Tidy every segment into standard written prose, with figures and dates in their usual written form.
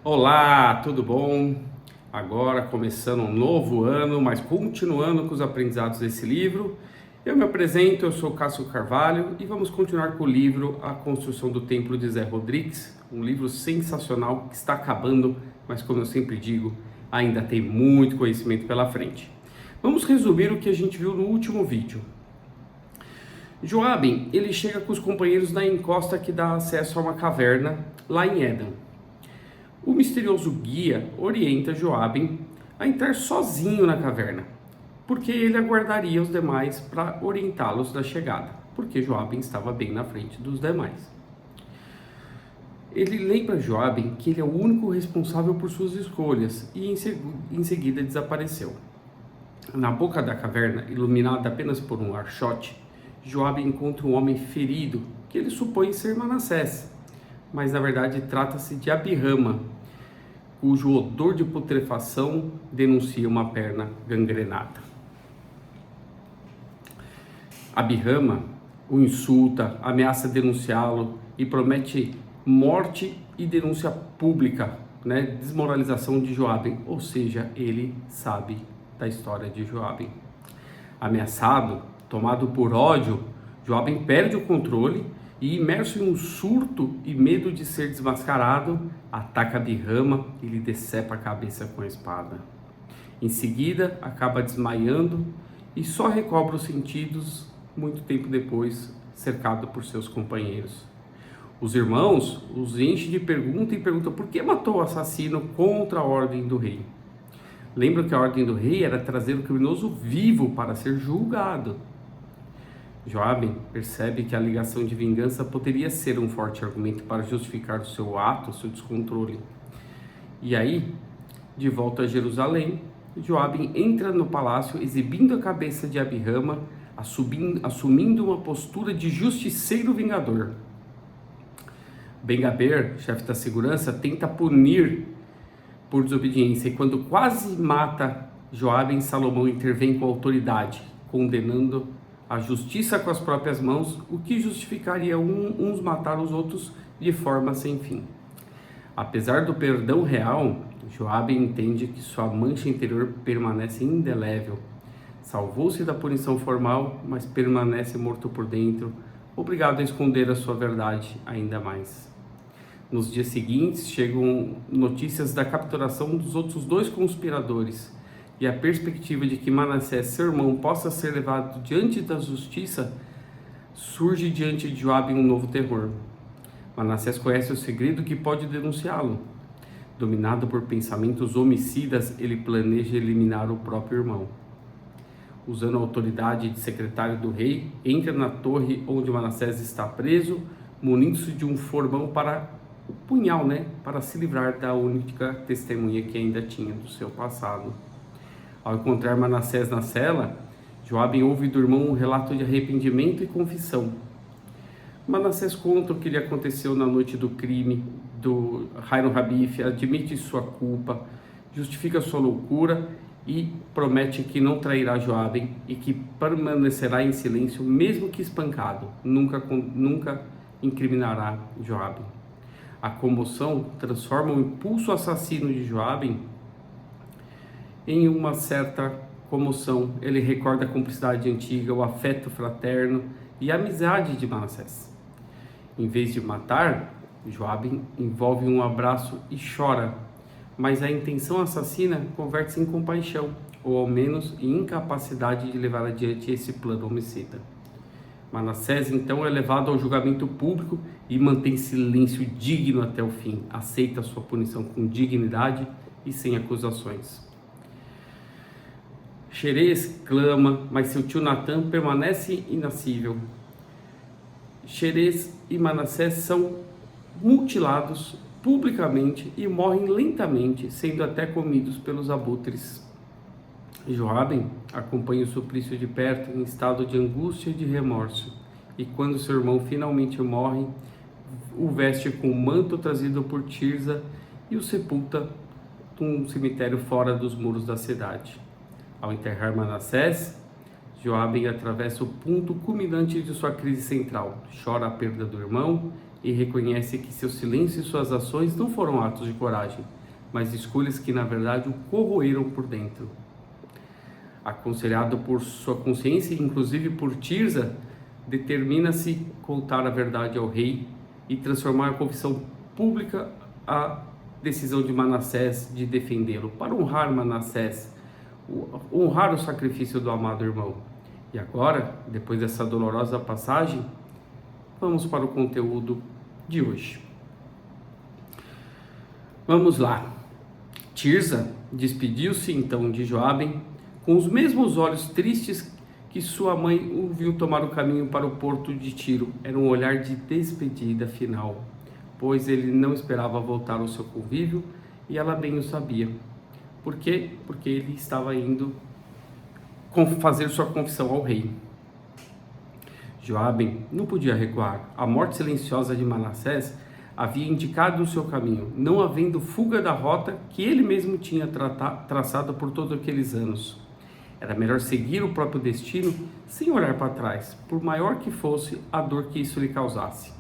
Olá, tudo bom? Agora começando um novo ano, mas continuando com os aprendizados desse livro. Eu me apresento, eu sou Cássio Carvalho e vamos continuar com o livro A Construção do Templo de Zé Rodrigues, um livro sensacional que está acabando, mas como eu sempre digo, ainda tem muito conhecimento pela frente. Vamos resumir o que a gente viu no último vídeo. Joabe, ele chega com os companheiros na encosta que dá acesso a uma caverna lá em Éden. O misterioso guia orienta Joabe a entrar sozinho na caverna, porque ele aguardaria os demais para orientá-los da chegada, porque Joabe estava bem na frente dos demais. Ele lembra Joabe que ele é o único responsável por suas escolhas e em seguida desapareceu. Na boca da caverna, iluminada apenas por um archote, Joabe encontra um homem ferido que ele supõe ser Manassés, mas na verdade trata-se de Abirrama, cujo odor de putrefação denuncia uma perna gangrenada. Abirrama o insulta, ameaça denunciá-lo e promete morte e denúncia pública, desmoralização de Joabe, ou seja, ele sabe da história de Joabe. Ameaçado, tomado por ódio, Joabe perde o controle e, imerso em um surto e medo de ser desmascarado, ataca Abirrama e lhe decepa a cabeça com a espada. Em seguida, acaba desmaiando e só recobra os sentidos muito tempo depois, cercado por seus companheiros. Os irmãos os enchem de pergunta e perguntam por que matou o assassino contra a ordem do rei. Lembram que a ordem do rei era trazer o criminoso vivo para ser julgado. Joabe percebe que a ligação de vingança poderia ser um forte argumento para justificar o seu ato, o seu descontrole. E aí, de volta a Jerusalém, Joabe entra no palácio exibindo a cabeça de Abirrama, assumindo uma postura de justiceiro vingador. Ben-Gaber, chefe da segurança, tenta punir por desobediência e quando quase mata Joabe, Salomão intervém com autoridade, condenando a justiça com as próprias mãos, o que justificaria uns matar os outros de forma sem fim. Apesar do perdão real, Joabe entende que sua mancha interior permanece indelével. Salvou-se da punição formal, mas permanece morto por dentro, obrigado a esconder a sua verdade ainda mais. Nos dias seguintes, chegam notícias da capturação dos outros dois conspiradores, e a perspectiva de que Manassés, seu irmão, possa ser levado diante da justiça, surge diante de Joabe um novo terror. Manassés conhece o segredo que pode denunciá-lo. Dominado por pensamentos homicidas, ele planeja eliminar o próprio irmão. Usando a autoridade de secretário do rei, entra na torre onde Manassés está preso, munindo-se de um formão para o punhal, para se livrar da única testemunha que ainda tinha do seu passado. Ao encontrar Manassés na cela, Joabe ouve do irmão um relato de arrependimento e confissão. Manassés conta o que lhe aconteceu na noite do crime do Hiram Rabif, admite sua culpa, justifica sua loucura e promete que não trairá Joabe e que permanecerá em silêncio mesmo que espancado, nunca incriminará Joabe. A comoção transforma o impulso assassino de Joabe em uma certa comoção. Ele recorda a cumplicidade antiga, o afeto fraterno e a amizade de Manassés. Em vez de matar, Joabe envolve um abraço e chora, mas a intenção assassina converte-se em compaixão, ou ao menos em incapacidade de levar adiante esse plano homicida. Manassés então é levado ao julgamento público e mantém silêncio digno até o fim, aceita sua punição com dignidade e sem acusações. Xerez clama, mas seu tio Natã permanece inacível. Xerez e Manassés são mutilados publicamente e morrem lentamente, sendo até comidos pelos abutres. Joabe acompanha o suplício de perto em estado de angústia e de remorso, e quando seu irmão finalmente morre, o veste com o manto trazido por Tirza e o sepulta num cemitério fora dos muros da cidade. Ao enterrar Manassés, Joabe atravessa o ponto culminante de sua crise central, chora a perda do irmão e reconhece que seu silêncio e suas ações não foram atos de coragem, mas escolhas que na verdade o corroeram por dentro. Aconselhado por sua consciência e inclusive por Tirza, determina-se contar a verdade ao rei e transformar a confissão pública a decisão de Manassés de defendê-lo, para honrar Manassés, honrar o sacrifício do amado irmão. E agora, depois dessa dolorosa passagem, vamos para o conteúdo de hoje. Vamos lá. Tirza despediu-se então de Joabe com os mesmos olhos tristes que sua mãe o viu tomar o caminho para o porto de Tiro. Era um olhar de despedida final, pois ele não esperava voltar ao seu convívio e ela bem o sabia. Por quê? Porque ele estava indo fazer sua confissão ao rei. Joabe não podia recuar. A morte silenciosa de Manassés havia indicado o seu caminho, não havendo fuga da rota que ele mesmo tinha traçado por todos aqueles anos. Era melhor seguir o próprio destino sem olhar para trás, por maior que fosse a dor que isso lhe causasse.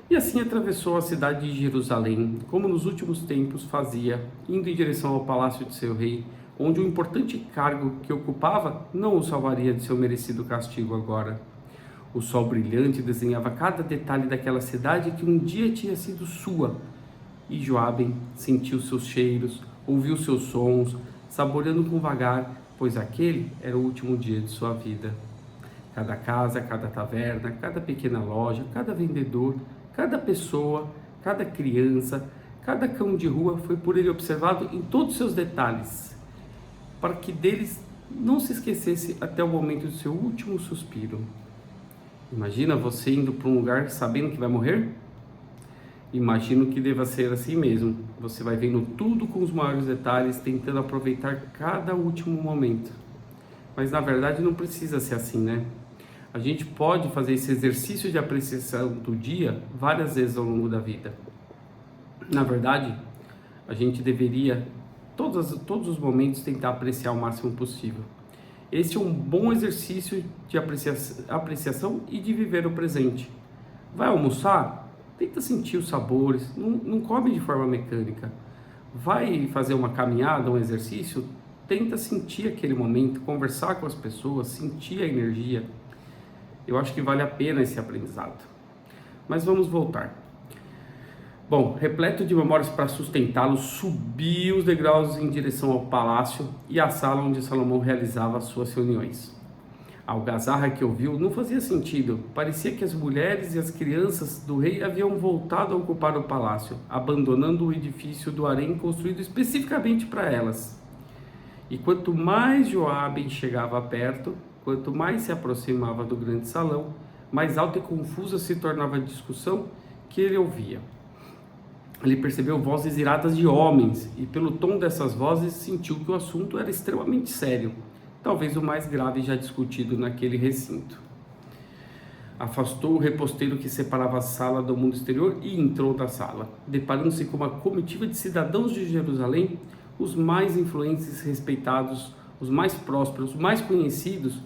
E assim atravessou a cidade de Jerusalém, como nos últimos tempos fazia, indo em direção ao palácio de seu rei, onde o importante cargo que ocupava não o salvaria de seu merecido castigo agora. O sol brilhante desenhava cada detalhe daquela cidade que um dia tinha sido sua, e Joabe sentiu seus cheiros, ouviu seus sons, saboreando com vagar, pois aquele era o último dia de sua vida. Cada casa, cada taverna, cada pequena loja, cada vendedor, cada pessoa, cada criança, cada cão de rua foi por ele observado em todos os seus detalhes, para que deles não se esquecesse até o momento do seu último suspiro. Imagina você indo para um lugar sabendo que vai morrer? Imagino que deva ser assim mesmo. Você vai vendo tudo com os maiores detalhes, tentando aproveitar cada último momento. Mas na verdade não precisa ser assim, né? A gente pode fazer esse exercício de apreciação do dia várias vezes ao longo da vida. Na verdade, a gente deveria, todos os momentos, tentar apreciar o máximo possível. Esse é um bom exercício de apreciação e de viver o presente. Vai almoçar? Tenta sentir os sabores, não come de forma mecânica. Vai fazer uma caminhada, um exercício? Tenta sentir aquele momento, conversar com as pessoas, sentir a energia. Eu acho que vale a pena esse aprendizado. Mas vamos voltar. Bom, repleto de memórias para sustentá-lo, subiu os degraus em direção ao palácio e à sala onde Salomão realizava as suas reuniões. A algazarra que ouviu não fazia sentido. Parecia que as mulheres e as crianças do rei haviam voltado a ocupar o palácio, abandonando o edifício do harém construído especificamente para elas. E quanto mais Joabe chegava perto, quanto mais se aproximava do grande salão, mais alta e confusa se tornava a discussão que ele ouvia. Ele percebeu vozes iradas de homens e, pelo tom dessas vozes, sentiu que o assunto era extremamente sério, talvez o mais grave já discutido naquele recinto. Afastou o reposteiro que separava a sala do mundo exterior e entrou na sala, deparando-se com uma comitiva de cidadãos de Jerusalém, os mais influentes e respeitados, os mais prósperos, os mais conhecidos,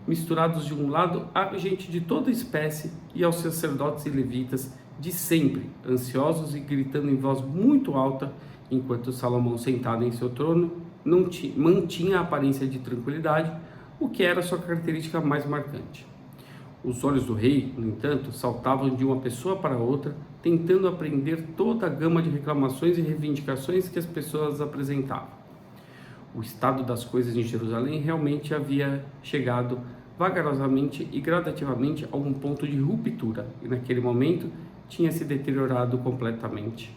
misturados de um lado a gente de toda espécie e aos sacerdotes e levitas de sempre, ansiosos e gritando em voz muito alta, enquanto Salomão, sentado em seu trono, mantinha a aparência de tranquilidade, o que era sua característica mais marcante. Os olhos do rei, no entanto, saltavam de uma pessoa para outra, tentando apreender toda a gama de reclamações e reivindicações que as pessoas apresentavam. O estado das coisas em Jerusalém realmente havia chegado vagarosamente e gradativamente a um ponto de ruptura, e naquele momento tinha se deteriorado completamente.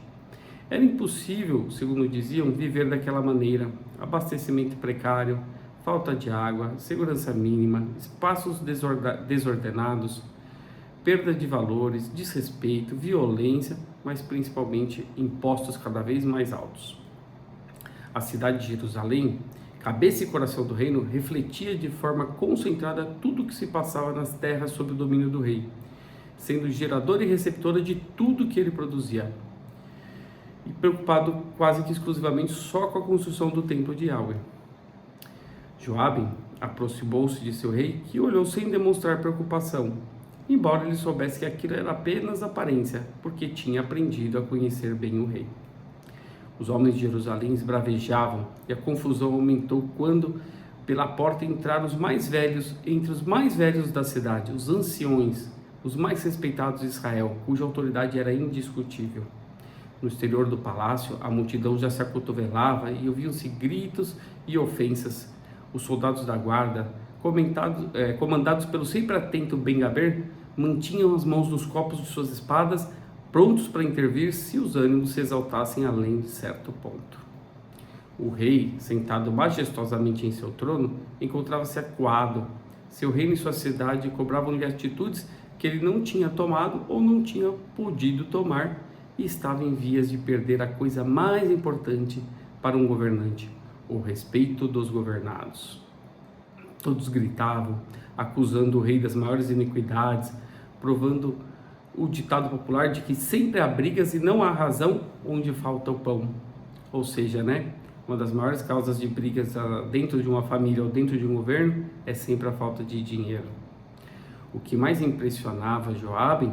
Era impossível, segundo diziam, viver daquela maneira: abastecimento precário, falta de água, segurança mínima, espaços desordenados, perda de valores, desrespeito, violência, mas principalmente impostos cada vez mais altos. A cidade de Jerusalém, cabeça e coração do reino, refletia de forma concentrada tudo o que se passava nas terras sob o domínio do rei, sendo geradora e receptora de tudo que ele produzia, e preocupado quase que exclusivamente só com a construção do templo de Yahweh. Joabe aproximou-se de seu rei, que olhou sem demonstrar preocupação. embora ele soubesse que aquilo era apenas aparência, porque tinha aprendido a conhecer bem o rei. Os homens de Jerusalém esbravejavam, e a confusão aumentou quando pela porta entraram os mais velhos, entre os mais velhos da cidade, os anciões, os mais respeitados de Israel, cuja autoridade era indiscutível. No exterior do palácio, a multidão já se acotovelava e ouviam-se gritos e ofensas. Os soldados da guarda, comandados pelo sempre atento Ben-Gaber, mantinham as mãos nos copos de suas espadas, prontos para intervir se os ânimos se exaltassem além de certo ponto. O rei, sentado majestosamente em seu trono, encontrava-se acuado. Seu reino e sua cidade cobravam-lhe atitudes que ele não tinha tomado ou não tinha podido tomar, e estava em vias de perder a coisa mais importante para um governante: o respeito dos governados. Todos gritavam, acusando o rei das maiores iniquidades, provando o ditado popular de que sempre há brigas e não há razão onde falta o pão. Ou seja, uma das maiores causas de brigas dentro de uma família ou dentro de um governo é sempre a falta de dinheiro. O que mais impressionava Joabe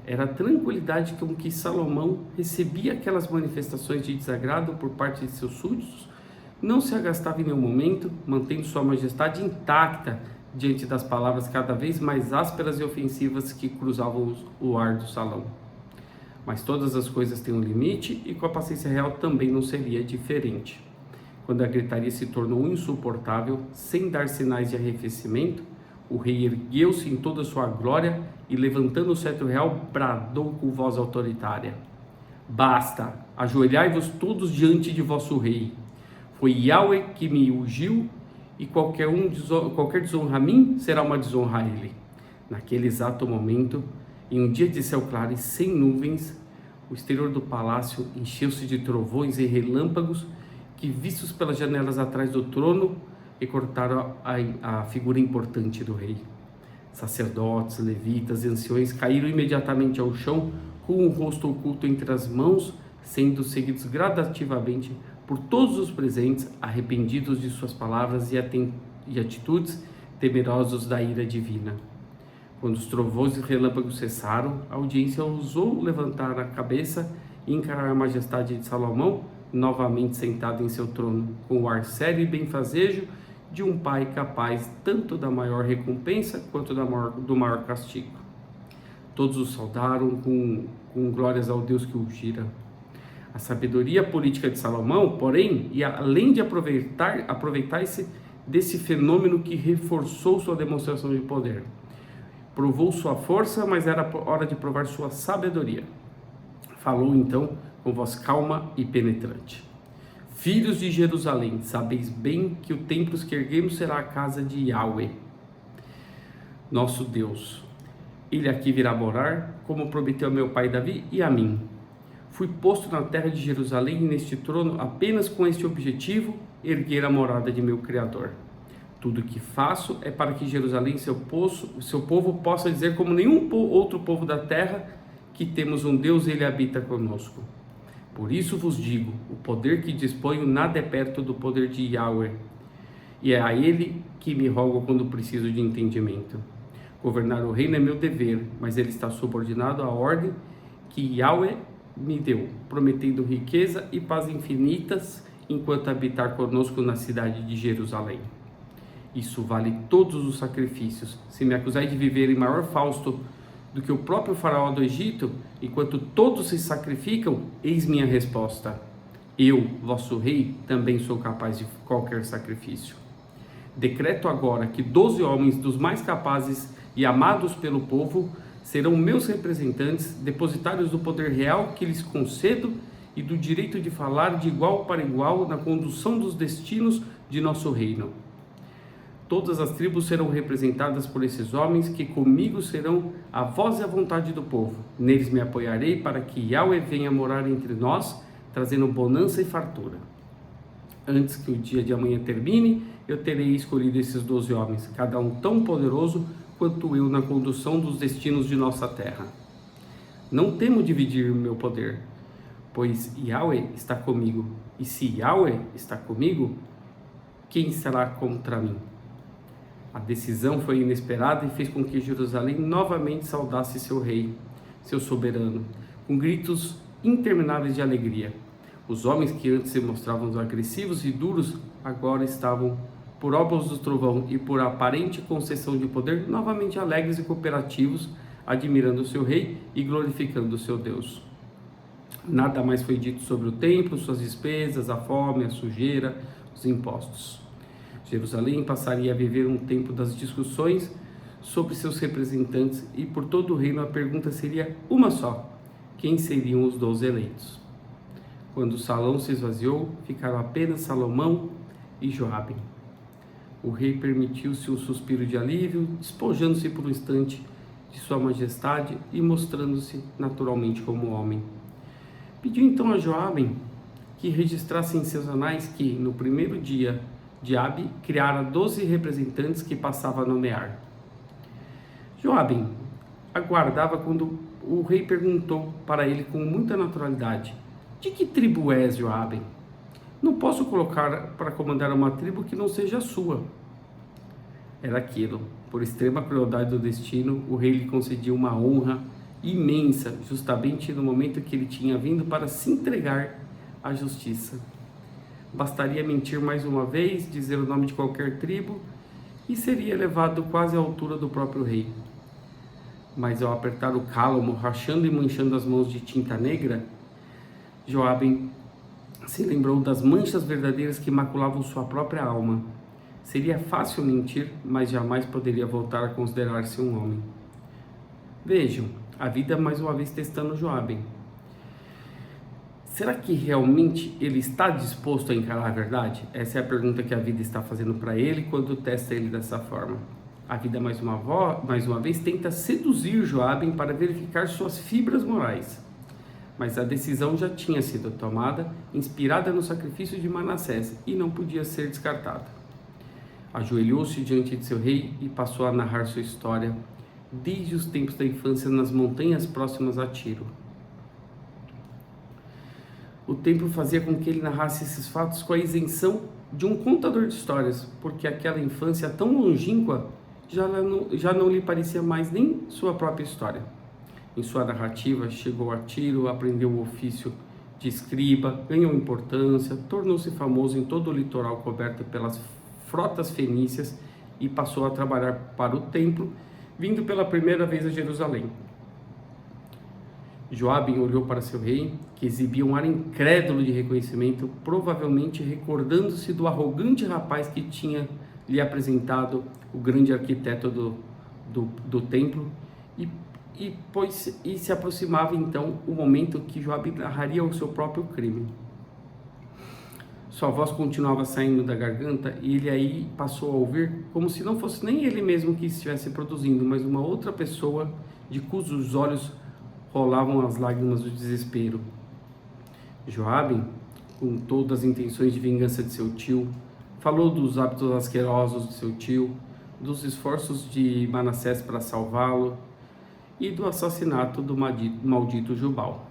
era a tranquilidade com que Salomão recebia aquelas manifestações de desagrado por parte de seus súditos. Não se agastava em nenhum momento, mantendo sua majestade intacta diante das palavras cada vez mais ásperas e ofensivas que cruzavam o ar do salão. Mas todas as coisas têm um limite, e com a paciência real também não seria diferente. Quando a gritaria se tornou insuportável, sem dar sinais de arrefecimento, o rei ergueu-se em toda a sua glória e, levantando o cetro real, bradou com voz autoritária: Basta, ajoelhai-vos todos diante de vosso rei. Foi Yahweh que me ungiu, e qualquer desonra a mim será uma desonra a ele. Naquele exato momento, em um dia de céu claro e sem nuvens, o exterior do palácio encheu-se de trovões e relâmpagos que, vistos pelas janelas atrás do trono, e cortaram a figura importante do rei. Sacerdotes, levitas e anciões caíram imediatamente ao chão, com o rosto oculto entre as mãos, sendo seguidos gradativamente por todos os presentes, arrependidos de suas palavras e atitudes, temerosos da ira divina. Quando os trovões e relâmpagos cessaram, a audiência ousou levantar a cabeça e encarar a majestade de Salomão, novamente sentado em seu trono, com o ar sério e benfazejo de um pai capaz tanto da maior recompensa quanto do maior castigo. Todos o saudaram com glórias ao Deus que o gira. A sabedoria política de Salomão, porém, e além de aproveitar-se desse fenômeno que reforçou sua demonstração de poder, provou sua força, mas era hora de provar sua sabedoria. Falou então com voz calma e penetrante: Filhos de Jerusalém, sabeis bem que o templo que erguemos será a casa de Yahweh, nosso Deus. Ele aqui virá morar, como prometeu a meu pai Davi e a mim. Fui posto na terra de Jerusalém e neste trono apenas com este objetivo: erguer a morada de meu Criador. Tudo o que faço é para que Jerusalém, seu povo, possa dizer como nenhum outro povo da terra, que temos um Deus e ele habita conosco. Por isso vos digo, o poder que disponho nada é perto do poder de Yahweh, e é a ele que me rogo quando preciso de entendimento. Governar o reino é meu dever, mas ele está subordinado à ordem que Yahweh me deu, prometendo riqueza e paz infinitas enquanto habitar conosco na cidade de Jerusalém. Isso vale todos os sacrifícios. Se me acusai de viver em maior fausto do que o próprio faraó do Egito, enquanto todos se sacrificam, eis minha resposta: eu, vosso rei, também sou capaz de qualquer sacrifício. Decreto agora que 12 homens dos mais capazes e amados pelo povo serão meus representantes, depositários do poder real que lhes concedo e do direito de falar de igual para igual na condução dos destinos de nosso reino. Todas as tribos serão representadas por esses homens, que comigo serão a voz e a vontade do povo. Neles me apoiarei para que Yahweh venha morar entre nós, trazendo bonança e fartura. Antes que o dia de amanhã termine, eu terei escolhido esses 12 homens, cada um tão poderoso quanto eu na condução dos destinos de nossa terra. Não temo dividir o meu poder, pois Yahweh está comigo. E se Yahweh está comigo, quem será contra mim? A decisão foi inesperada e fez com que Jerusalém novamente saudasse seu rei, seu soberano, com gritos intermináveis de alegria. Os homens que antes se mostravam agressivos e duros, agora estavam, por obras do trovão e por aparente concessão de poder, novamente alegres e cooperativos, admirando o seu rei e glorificando o seu Deus. Nada mais foi dito sobre o templo, suas despesas, a fome, a sujeira, os impostos. Jerusalém passaria a viver um tempo das discussões sobre seus representantes e por todo o reino a pergunta seria uma só: quem seriam os 12 eleitos? Quando o salão se esvaziou, ficaram apenas Salomão e Joabe. O rei permitiu-se um suspiro de alívio, despojando-se por um instante de sua majestade e mostrando-se naturalmente como homem. Pediu então a Joabe que registrasse em seus anais que, no primeiro dia, Joabe criara 12 representantes que passava a nomear. Joabe aguardava quando o rei perguntou para ele com muita naturalidade: de que tribo és, Joabe? Não posso colocar para comandar uma tribo que não seja a sua. Era aquilo. Por extrema crueldade do destino, o rei lhe concediu uma honra imensa, justamente no momento que ele tinha vindo para se entregar à justiça. Bastaria mentir mais uma vez, dizer o nome de qualquer tribo, e seria levado quase à altura do próprio rei. Mas ao apertar o cálamo, rachando e manchando as mãos de tinta negra, Joabe se lembrou das manchas verdadeiras que maculavam sua própria alma. Seria fácil mentir, mas jamais poderia voltar a considerar-se um homem. Vejam, a vida mais uma vez testando Joabe. Será que realmente ele está disposto a encarar a verdade? Essa é a pergunta que a vida está fazendo para ele quando testa ele dessa forma. A vida mais uma vez tenta seduzir Joabe para verificar suas fibras morais. Mas a decisão já tinha sido tomada, inspirada no sacrifício de Manassés, e não podia ser descartada. Ajoelhou-se diante de seu rei e passou a narrar sua história, desde os tempos da infância nas montanhas próximas a Tiro. O tempo fazia com que ele narrasse esses fatos com a isenção de um contador de histórias, porque aquela infância tão longínqua já não lhe parecia mais nem sua própria história. Em sua narrativa, chegou a Tiro, aprendeu o ofício de escriba, ganhou importância, tornou-se famoso em todo o litoral coberto pelas frotas fenícias e passou a trabalhar para o templo, vindo pela primeira vez a Jerusalém. Joabe olhou para seu rei, que exibia um ar incrédulo de reconhecimento, provavelmente recordando-se do arrogante rapaz que tinha lhe apresentado o grande arquiteto do templo, e se aproximava então o momento que Joabe narraria o seu próprio crime. Sua voz continuava saindo da garganta e ele aí passou a ouvir como se não fosse nem ele mesmo que estivesse produzindo, mas uma outra pessoa de cujos olhos rolavam as lágrimas do desespero. Joabe, com todas as intenções de vingança de seu tio, falou dos hábitos asquerosos de seu tio, dos esforços de Manassés para salvá-lo e do assassinato do maldito Jubal.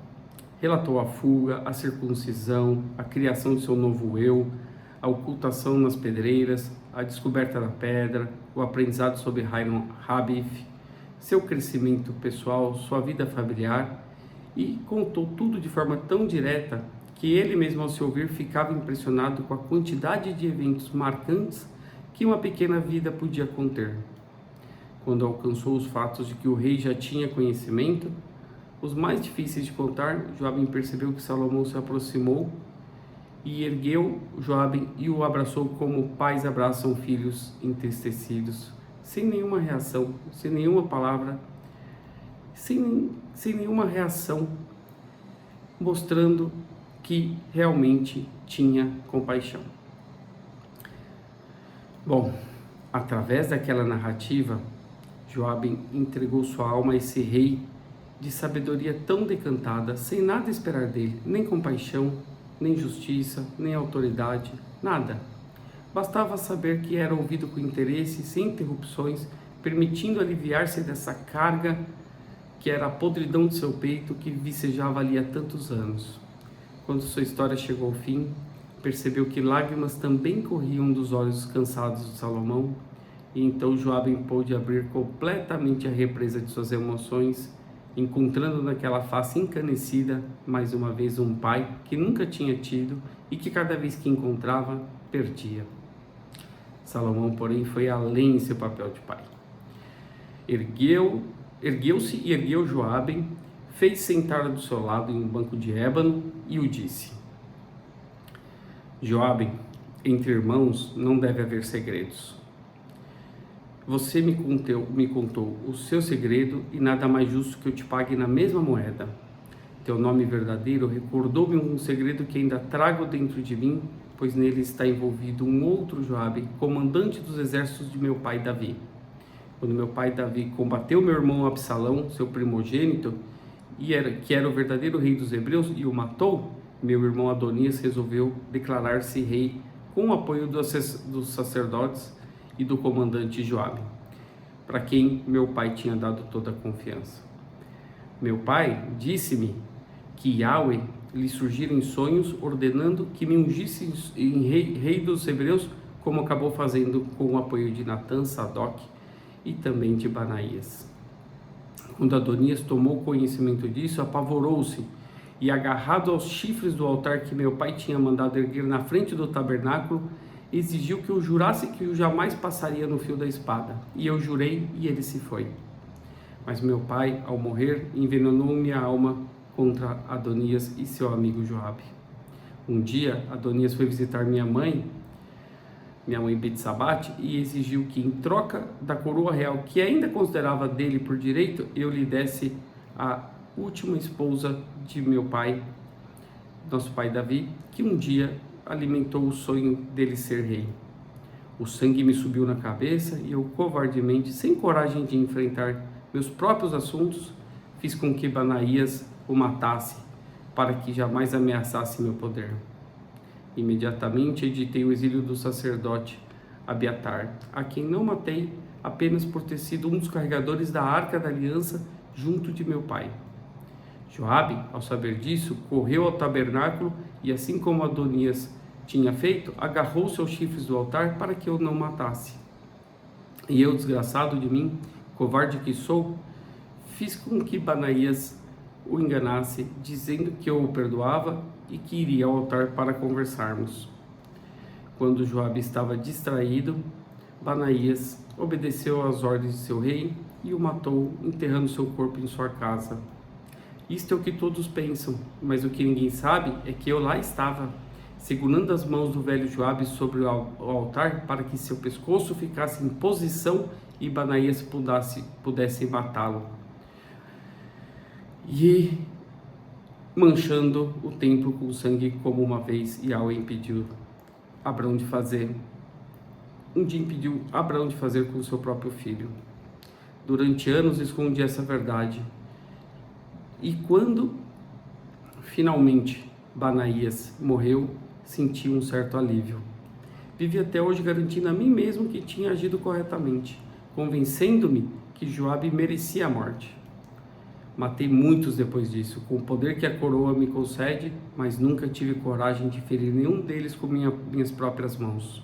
Relatou a fuga, a circuncisão, a criação de seu novo eu, a ocultação nas pedreiras, a descoberta da pedra, o aprendizado sobre Hiram Habif, seu crescimento pessoal, sua vida familiar, e contou tudo de forma tão direta que ele mesmo, ao se ouvir, ficava impressionado com a quantidade de eventos marcantes que uma pequena vida podia conter. Quando alcançou os fatos de que o rei já tinha conhecimento, os mais difíceis de contar, Joabe percebeu que Salomão se aproximou e ergueu Joabe e o abraçou como pais abraçam filhos entristecidos, sem nenhuma reação, sem nenhuma palavra, sem nenhuma reação, mostrando que realmente tinha compaixão. Bom, através daquela narrativa, Joabe entregou sua alma a esse rei de sabedoria tão decantada, sem nada esperar dele, nem compaixão, nem justiça, nem autoridade, nada. Bastava saber que era ouvido com interesse, sem interrupções, permitindo aliviar-se dessa carga que era a podridão de seu peito que vicejava ali há tantos anos. Quando sua história chegou ao fim, percebeu que lágrimas também corriam dos olhos cansados de Salomão E então Joabe pôde abrir completamente a represa de suas emoções, encontrando naquela face encanecida mais uma vez um pai que nunca tinha tido e que cada vez que encontrava, perdia. Salomão, porém, foi além em seu papel de pai. Ergueu-se e ergueu Joabe, fez sentar do seu lado em um banco de ébano e o disse: Joabe, entre irmãos não deve haver segredos. Você me contou o seu segredo e nada mais justo que eu te pague na mesma moeda. Teu nome verdadeiro recordou-me um segredo que ainda trago dentro de mim, pois nele está envolvido um outro Joabe, comandante dos exércitos de meu pai Davi. Quando meu pai Davi combateu meu irmão Absalão, seu primogênito, que era o verdadeiro rei dos hebreus, e o matou, meu irmão Adonias resolveu declarar-se rei com o apoio dos sacerdotes e do comandante Joabe, para quem meu pai tinha dado toda a confiança. Meu pai disse-me que Yahweh lhe surgira em sonhos, ordenando que me ungisse em rei dos hebreus, como acabou fazendo com o apoio de Natã, Sadoc e também de Banaías. Quando Adonias tomou conhecimento disso, apavorou-se e, agarrado aos chifres do altar que meu pai tinha mandado erguer na frente do tabernáculo, exigiu que eu jurasse que eu jamais passaria no fio da espada. E eu jurei e ele se foi. Mas meu pai, ao morrer, envenenou minha alma contra Adonias e seu amigo Joabe. Um dia, Adonias foi visitar minha mãe Betsabate, e exigiu que, em troca da coroa real, que ainda considerava dele por direito, eu lhe desse a última esposa de meu pai, nosso pai Davi, que um dia alimentou o sonho dele ser rei. O sangue me subiu na cabeça e eu, covardemente, sem coragem de enfrentar meus próprios assuntos, fiz com que Banaías o matasse, para que jamais ameaçasse meu poder. Imediatamente editei o exílio do sacerdote Abiatar, a quem não matei apenas por ter sido um dos carregadores da Arca da Aliança junto de meu pai. Joabe, ao saber disso, correu ao tabernáculo e, assim como Adonias tinha feito, agarrou seus chifres do altar para que eu não matasse. E eu, desgraçado de mim, covarde que sou, fiz com que Banaías o enganasse, dizendo que eu o perdoava e que iria ao altar para conversarmos. Quando Joabe estava distraído, Banaías obedeceu às ordens de seu rei e o matou, enterrando seu corpo em sua casa. Isto é o que todos pensam, mas o que ninguém sabe é que eu lá estava, segurando as mãos do velho Joabe sobre o altar para que seu pescoço ficasse em posição e Banaías pudesse matá-lo. E manchando o templo com sangue, como uma vez Yahweh impediu Abraão de fazer com seu próprio filho. Durante anos escondi essa verdade. E quando finalmente Banaías morreu, senti um certo alívio. Vivi até hoje garantindo a mim mesmo que tinha agido corretamente, convencendo-me que Joabe merecia a morte. Matei muitos depois disso, com o poder que a coroa me concede, mas nunca tive coragem de ferir nenhum deles com minhas próprias mãos.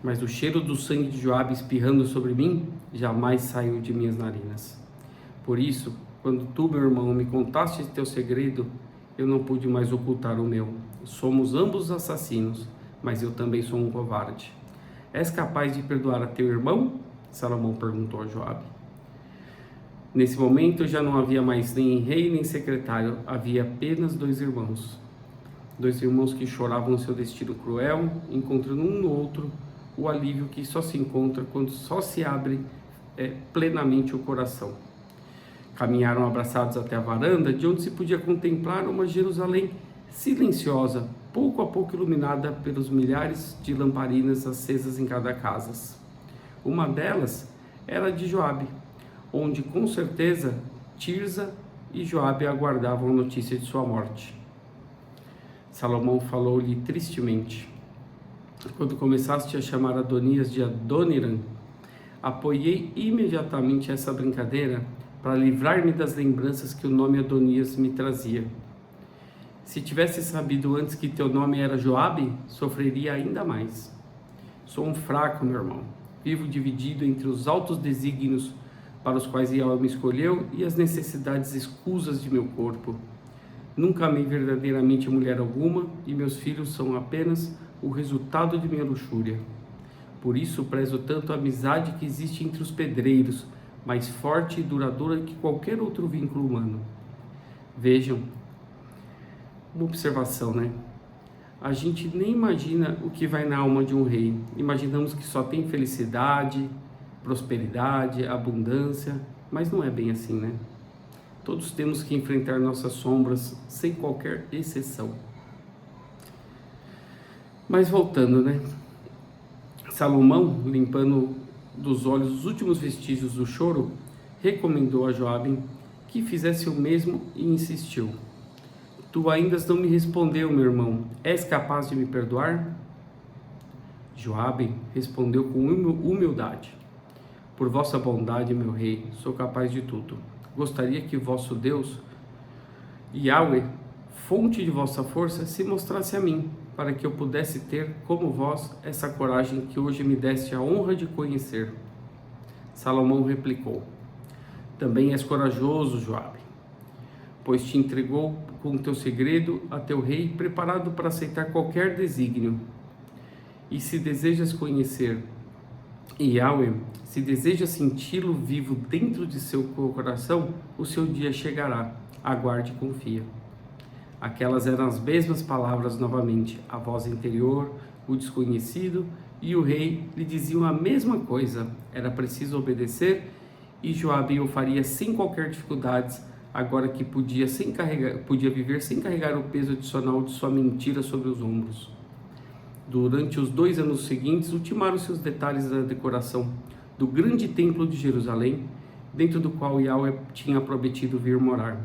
Mas o cheiro do sangue de Joabe espirrando sobre mim jamais saiu de minhas narinas. Por isso, quando tu, meu irmão, me contaste teu segredo, eu não pude mais ocultar o meu. Somos ambos assassinos, mas eu também sou um covarde. És capaz de perdoar a teu irmão? Salomão perguntou a Joabe. Nesse momento já não havia mais nem rei nem secretário, havia apenas dois irmãos que choravam seu destino cruel, encontrando um no outro o alívio que só se encontra quando só se abre plenamente o coração. Caminharam abraçados até a varanda, de onde se podia contemplar uma Jerusalém silenciosa, pouco a pouco iluminada pelos milhares de lamparinas acesas em cada casa. Uma delas era de Joabe, onde com certeza Tirza e Joabe aguardavam notícia de sua morte. Salomão falou-lhe tristemente: quando começaste a chamar Adonias de Adoniram, apoiei imediatamente essa brincadeira para livrar-me das lembranças que o nome Adonias me trazia. Se tivesse sabido antes que teu nome era Joabe, sofreria ainda mais. Sou um fraco, meu irmão. vivo dividido entre os altos desígnios para os quais Yahweh me escolheu e as necessidades escusas de meu corpo. Nunca amei verdadeiramente mulher alguma, e meus filhos são apenas o resultado de minha luxúria. Por isso prezo tanto a amizade que existe entre os pedreiros, mais forte e duradoura que qualquer outro vínculo humano. Vejam, uma observação, né? A gente nem imagina o que vai na alma de um rei. Imaginamos que só tem felicidade, prosperidade, abundância, mas não é bem assim, né? Todos temos que enfrentar nossas sombras, sem qualquer exceção. Mas voltando, né? Salomão, limpando dos olhos os últimos vestígios do choro, recomendou a Joabe que fizesse o mesmo e insistiu. Tu ainda não me respondeu, meu irmão. És capaz de me perdoar? Joabe respondeu com humildade. Por vossa bondade, meu rei, sou capaz de tudo. Gostaria que vosso Deus, Yahweh, fonte de vossa força, se mostrasse a mim, para que eu pudesse ter, como vós, essa coragem que hoje me deste a honra de conhecer. Salomão replicou: também és corajoso, Joabe, pois te entregou com teu segredo a teu rei, preparado para aceitar qualquer desígnio. E se desejas conhecer Yahweh, se deseja senti-lo vivo dentro de seu coração, o seu dia chegará. Aguarde e confia. Aquelas eram as mesmas palavras novamente. A voz interior, o desconhecido e o rei lhe diziam a mesma coisa. Era preciso obedecer e Joabe o faria sem qualquer dificuldade, agora que podia viver sem carregar o peso adicional de sua mentira sobre os ombros. Durante os 2 anos seguintes, ultimaram-se os detalhes da decoração do grande templo de Jerusalém, dentro do qual Yahweh tinha prometido vir morar.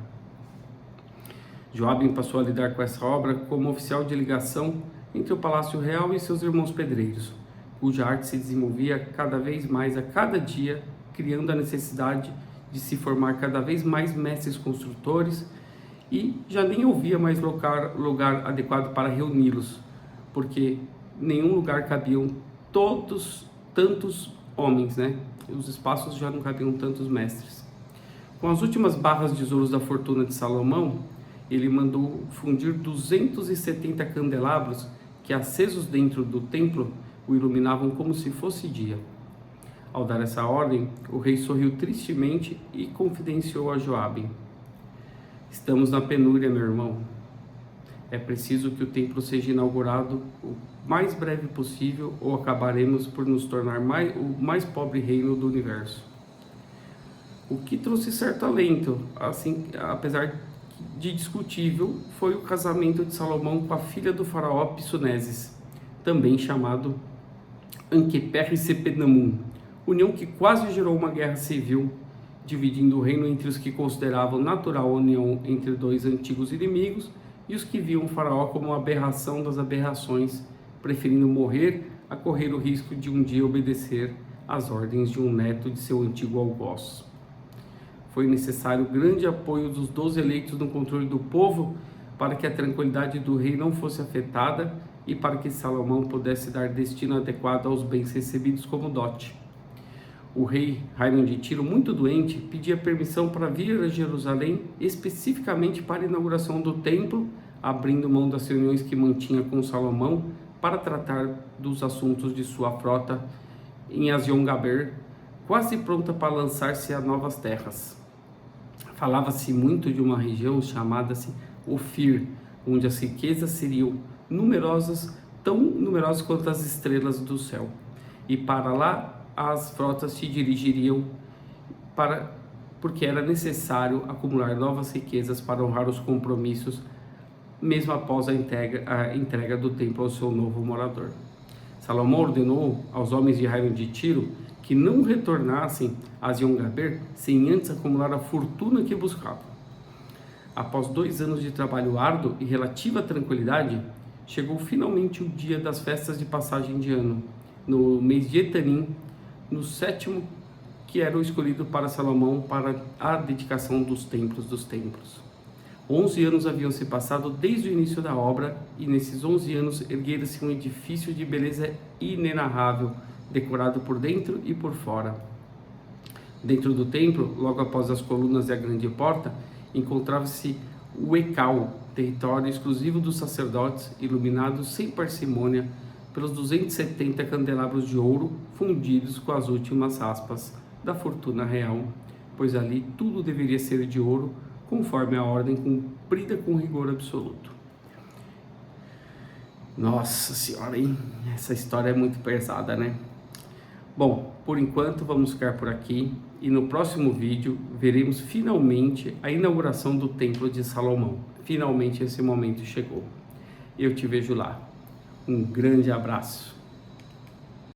Joabe passou a lidar com essa obra como oficial de ligação entre o Palácio Real e seus irmãos pedreiros, cuja arte se desenvolvia cada vez mais a cada dia, criando a necessidade de se formar cada vez mais mestres construtores, e já nem havia mais lugar adequado para reuni-los, porque nenhum lugar cabiam tantos homens, né? Os espaços já não cabiam tantos mestres. Com as últimas barras de ouros da fortuna de Salomão, ele mandou fundir 270 candelabros que, acesos dentro do templo, o iluminavam como se fosse dia. Ao dar essa ordem, o rei sorriu tristemente e confidenciou a Joabe: estamos na penúria, meu irmão. É preciso que o templo seja inaugurado o mais breve possível, ou acabaremos por nos tornar o mais pobre reino do universo. O que trouxe certo alento, assim, apesar de discutível, foi o casamento de Salomão com a filha do faraó Pissuneses, também chamado Anqueper-Sepenamun, união que quase gerou uma guerra civil, dividindo o reino entre os que consideravam natural a união entre 2 antigos inimigos e os que viam o faraó como uma aberração das aberrações, preferindo morrer a correr o risco de um dia obedecer às ordens de um neto de seu antigo algoz. Foi necessário grande apoio dos 12 eleitos no controle do povo para que a tranquilidade do rei não fosse afetada e para que Salomão pudesse dar destino adequado aos bens recebidos como dote. O rei Hiram de Tiro, muito doente, pedia permissão para vir a Jerusalém especificamente para a inauguração do templo, abrindo mão das reuniões que mantinha com Salomão para tratar dos assuntos de sua frota em Ezion-Gaber, quase pronta para lançar-se a novas terras. Falava-se muito de uma região chamada-se Ofir, onde as riquezas seriam numerosas, tão numerosas quanto as estrelas do céu. E para lá as frotas se dirigiriam porque era necessário acumular novas riquezas para honrar os compromissos, mesmo após a entrega do templo ao seu novo morador. Salomão ordenou aos homens de Hiram de Tiro que não retornassem a Ezion-Gaber sem antes acumular a fortuna que buscavam. Após 2 anos de trabalho árduo e relativa tranquilidade, chegou finalmente o dia das festas de passagem de ano, no mês de Etanim, no 7º, que era o escolhido para Salomão para a dedicação dos templos. 11 anos haviam se passado desde o início da obra, e nesses 11 anos erguera-se um edifício de beleza inenarrável, decorado por dentro e por fora. Dentro do templo, logo após as colunas e a grande porta, encontrava-se o Ekal, território exclusivo dos sacerdotes, iluminado sem parcimônia pelos 270 candelabros de ouro fundidos com as últimas aspas da fortuna real, pois ali tudo deveria ser de ouro, conforme a ordem cumprida com rigor absoluto. Nossa senhora, hein? Essa história é muito pesada, né? Bom, por enquanto vamos ficar por aqui e no próximo vídeo veremos finalmente a inauguração do Templo de Salomão. Finalmente esse momento chegou. Eu te vejo lá. Um grande abraço.